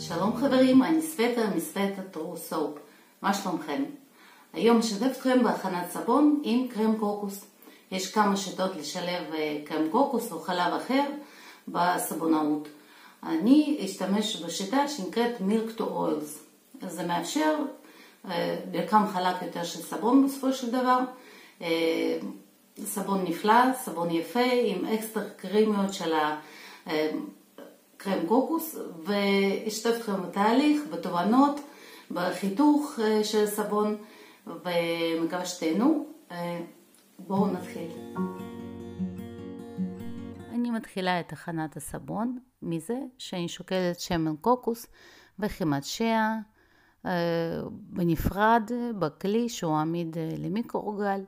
שלום חברים, אני סווטה מסווטה טרו סופ. מה שלומכם? היום אשתף אתכם בהכנת סבון עם קרם קוקוס. יש כמה שיטות לשלב קרם קוקוס או חלב אחר בסבונאות. אני אשתמש בשיטה שנקראת Milk to Oils. זה מאפשר מרקם חלק יותר של סבון בסופו של דבר. סבון נפלא, סבון יפה עם אקסטרה קרימיות של קרם קוקוס, ואשתף אתכם בתהליך, בתובנות, בחיתוך של סבון, ומקווה שתהנו. בואו נתחיל. אני מתחילה את הכנת הסבון מזה שאני שוקלת שמן קוקוס וחימת שיה בנפרד בכלי שהוא עמיד למיקרוגל,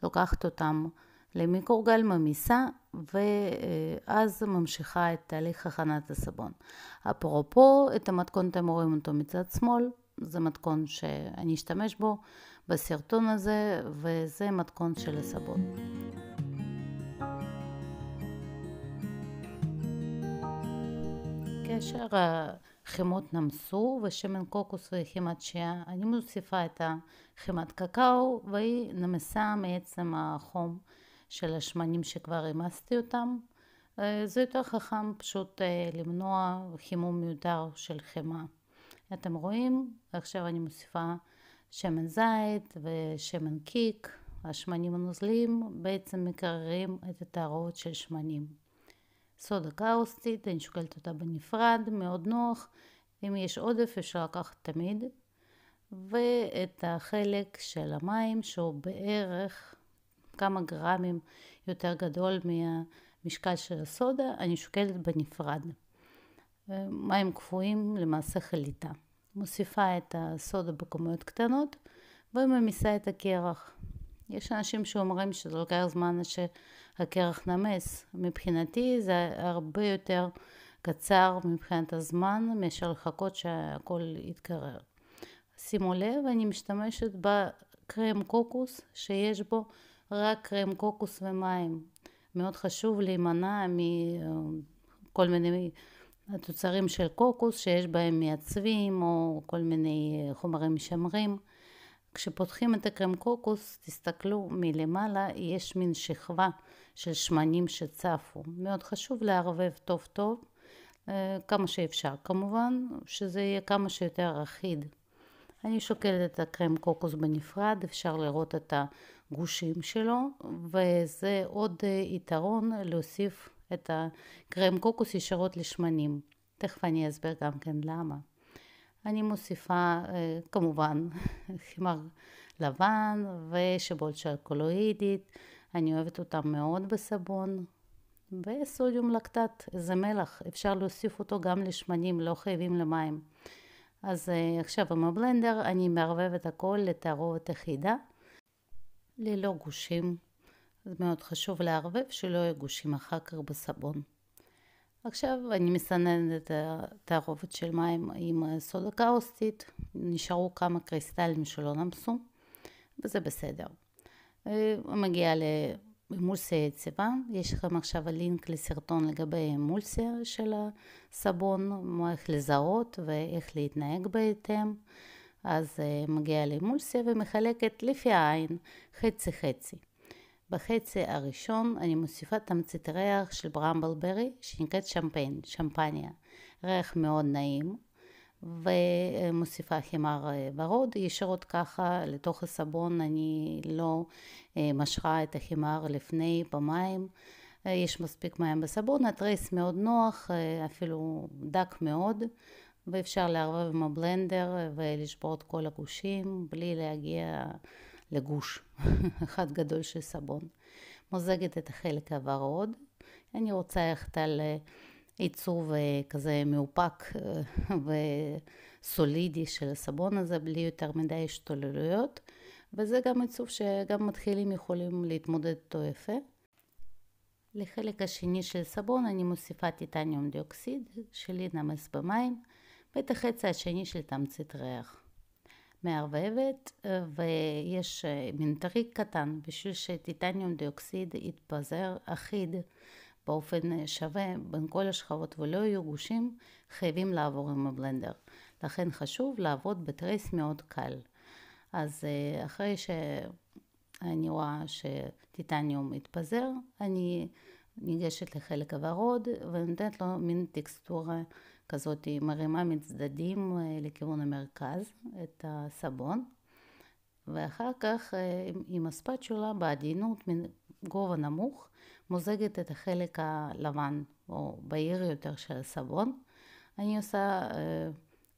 לוקחת אותם למיקרוגל, ממיסה, ואז ממשיכה את תהליך הכנת הסבון. אפרופו, את המתכון אתם רואים אותו מצד שמאל, זה מתכון שאני אשתמש בו בסרטון הזה, וזה מתכון של הסבון. כאשר החימות נמסו ושמן קוקוס וחימת שיה, אני מוסיפה את חימת קקאו, והיא נמסה מעצם החום של השמנים שכבר המסתי אותם. זה יותר חכם פשוט למנוע חימום מיותר של חימה. אתם רואים, עכשיו אני מוסיפה שמן זית ושמן קיק. השמנים הנוזליים בעצם מקררים את התערובת של שמנים. סודה קאוסטית, אני שוקלת אותה בנפרד, מאוד נוח. אם יש עודף אפשר לקחת תמיד. ואת החלק של המים שהוא בערך כמה גרמים יותר גדול מהמשקל של הסודה, אני שוקלת בנפרד. מים קפואים למעשה חליטה. מוסיפה את הסודה בכמויות קטנות וממיסה את הקרח. יש אנשים שאומרים שזה לוקח זמן שהקרח נמס. מבחינתי זה הרבה יותר קצר מבחינת הזמן מאשר לחכות שהכל יתקרר. שימו לב, אני משתמשת בקרם קוקוס שיש בו רק קרם קוקוס ומים. מאוד חשוב להימנע מכל מיני תוצרים של קוקוס שיש בהם מעצבים או כל מיני חומרים משמרים. כשפותחים את הקרם קוקוס, תסתכלו מלמעלה, יש מין שכבה של שמנים שצפו. מאוד חשוב לערבב טוב טוב, כמה שאפשר כמובן, שזה יהיה כמה שיותר אחיד. אני שוקלת את הקרם קוקוס בנפרד, אפשר לראות את הגושים שלו, וזה עוד יתרון להוסיף את הקרם קוקוס ישירות לשמנים. תכף אני אסביר גם כן למה. אני מוסיפה כמובן חמר לבן ושיבולת אלקלואידית, אני אוהבת אותם מאוד בסבון, וסודיום לקטט, זה מלח, אפשר להוסיף אותו גם לשמנים, לא חייבים למים. אז עכשיו עם הבלנדר אני מערבבת הכל לתערובת אחידה, ללא גושים. זה מאוד חשוב לערבב שלא יהיו גושים אחר כך בסבון. עכשיו אני מסננת את התערובת של מים עם סודה קאוסטית, נשארו כמה קריסטלים שלא נמסו, וזה בסדר. מגיעה לאמולסיה יציבה, יש לכם עכשיו הלינק לסרטון לגבי האמולסיה של הסבון, מה איך לזהות ואיך להתנהג בהתאם. אז מגיעה לאמולסיה ומחלקת לפי העין חצי חצי. בחצי הראשון אני מוסיפה תמצית ריח של ברמבלברי שנקראת שמפניה, ריח מאוד נעים, ומוסיפה חמר ורוד ישירות ככה לתוך הסבון. אני לא משרה את החמר לפני במים, יש מספיק מים בסבון, התריס מאוד נוח, אפילו דק מאוד, ואפשר לערבב עם הבלנדר ולשבור את כל הגושים בלי להגיע לגוש אחד גדול של סבון. מוזגת את החלק הוורוד, אני רוצה ללכת על עיצוב כזה מאופק וסולידי של הסבון הזה בלי יותר מדי השתוללויות, וזה גם עיצוב שגם מתחילים יכולים להתמודד איתו יפה. לחלק השני של סבון אני מוסיפה טיטניום דיאוקסיד שלי נמס במים, ואת החצי השני של תמצית ריח. מערבבת, ויש מין טריק קטן בשביל שטיטניום דיאוקסיד יתפזר אחיד באופן שווה בין כל השכבות ולא יהיו גושים, חייבים לעבור עם הבלנדר. לכן חשוב לעבוד בטרייס מאוד קל. אז אחרי שאני רואה שטיטניום מתפזר, אני ניגשת לחלק הוורוד ונותנת לו מין טקסטורה כזאת, מרימה מצדדים לכיוון המרכז את הסבון, ואחר כך עם הספצ'ולה בעדינות מגובה נמוך מוזגת את החלק הלבן או בהיר יותר של הסבון. אני עושה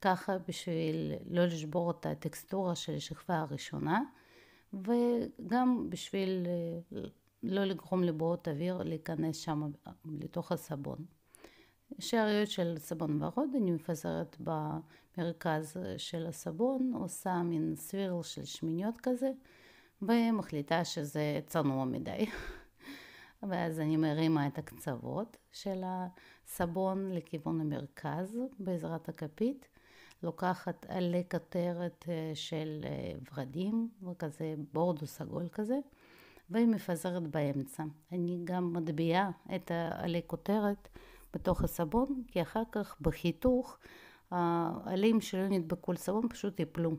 ככה בשביל לא לשבור את הטקסטורה של השכבה הראשונה, וגם בשביל לא לגרום לבועות אוויר להיכנס שם לתוך הסבון. שאריות של סבון ורוד אני מפזרת במרכז של הסבון, עושה מין סווירל של שמיניות כזה, ומחליטה שזה צנוע מדי. ואז אני מרימה את הקצוות של הסבון לכיוון המרכז בעזרת הכפית, לוקחת עלי כותרת של ורדים וכזה בורדו סגול כזה, ומפזרת באמצע. אני גם מטביעה את העלי כותרת בתוך הסבון, כי אחר כך בחיתוך העלים שלא נדבקו לסבון פשוט ייפלו.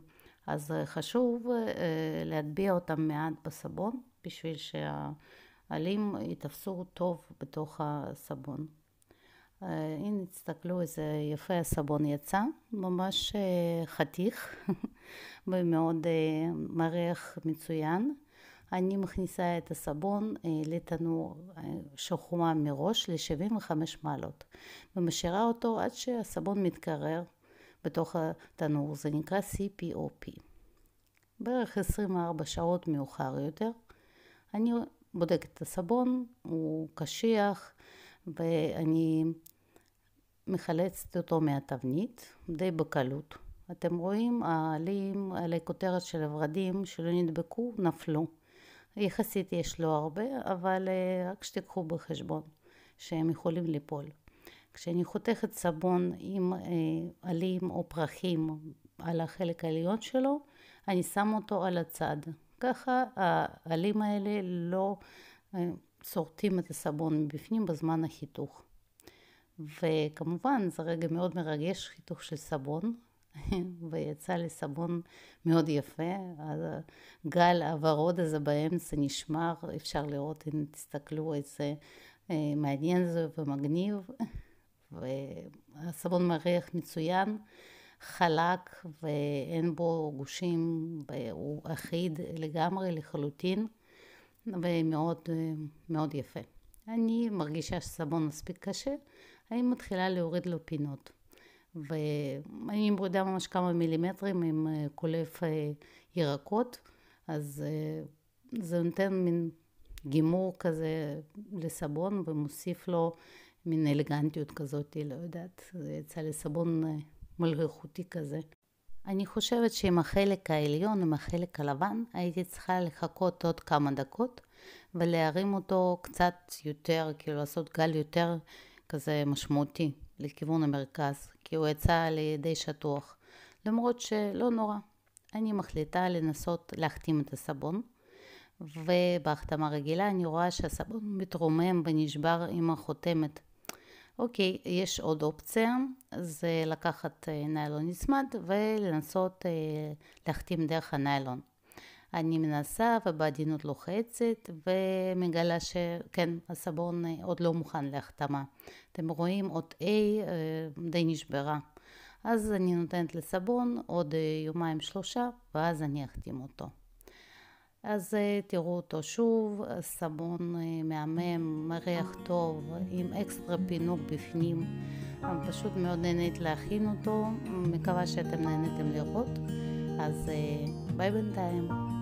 אז חשוב להטביע אותם מעט בסבון בשביל העלים יתפסו טוב בתוך הסבון. הנה תסתכלו איזה יפה הסבון יצא, ממש חתיך ומאוד מריח מצוין. אני מכניסה את הסבון לתנור שחומה מראש ל-75 מעלות ומשאירה אותו עד שהסבון מתקרר בתוך התנור, זה נקרא CPOP. בערך 24 שעות מאוחר יותר אני בודקת את הסבון, הוא קשיח ואני מחלצת אותו מהתבנית די בקלות. אתם רואים העלים, עלי כותרת של הורדים שלא נדבקו נפלו. יחסית יש לו הרבה, אבל רק שתיקחו בחשבון שהם יכולים ליפול. כשאני חותכת סבון עם עלים או פרחים על החלק העליון שלו, אני שם אותו על הצד. ככה העלים האלה לא שורטים את הסבון מבפנים בזמן החיתוך. וכמובן זה רגע מאוד מרגש, חיתוך של סבון, ויצא לי סבון מאוד יפה. הגל הוורוד הזה באמצע נשמר, אפשר לראות, אם תסתכלו איזה מעניין זה ומגניב, והסבון מריח מצוין, חלק ואין בו גושים, הוא אחיד לגמרי לחלוטין ומאוד מאוד יפה. אני מרגישה שסבון מספיק קשה, אני מתחילה להוריד לו פינות. ואני מורידה ממש כמה מילימטרים עם קולף ירקות, אז זה נותן מין גימור כזה לסבון ומוסיף לו מין אלגנטיות כזאת, לא יודעת, זה יצא לסבון מלכותי כזה. אני חושבת שעם החלק העליון, עם החלק הלבן, הייתי צריכה לחכות עוד כמה דקות ולהרים אותו קצת יותר, כאילו לעשות גל יותר כזה משמעותי לכיוון המרכז, כי הוא יצא לי די שטוח. למרות שלא נורא, אני מחליטה לנסות להחתים את הסבון, ובהחתמה רגילה אני רואה שהסבון מתרומם ונשבר עם החותמת. אוקיי, יש עוד אופציה, זה לקחת ניילון נצמד ולנסות להחתים דרך הניילון. אני מנסה ובעדינות לוחצת ומגלה שכן, הסבון עוד לא מוכן להחתמה. אתם רואים עוד A די נשברה. אז אני נותנת לסבון עוד יומיים שלושה ואז אני אחתים אותו. אז תראו אותו שוב, סבון מהמם, מריח טוב, עם אקסטרה פינוק בפנים. פשוט מאוד נהנית להכין אותו, מקווה שאתם נהניתם לראות. אז ביי בינתיים.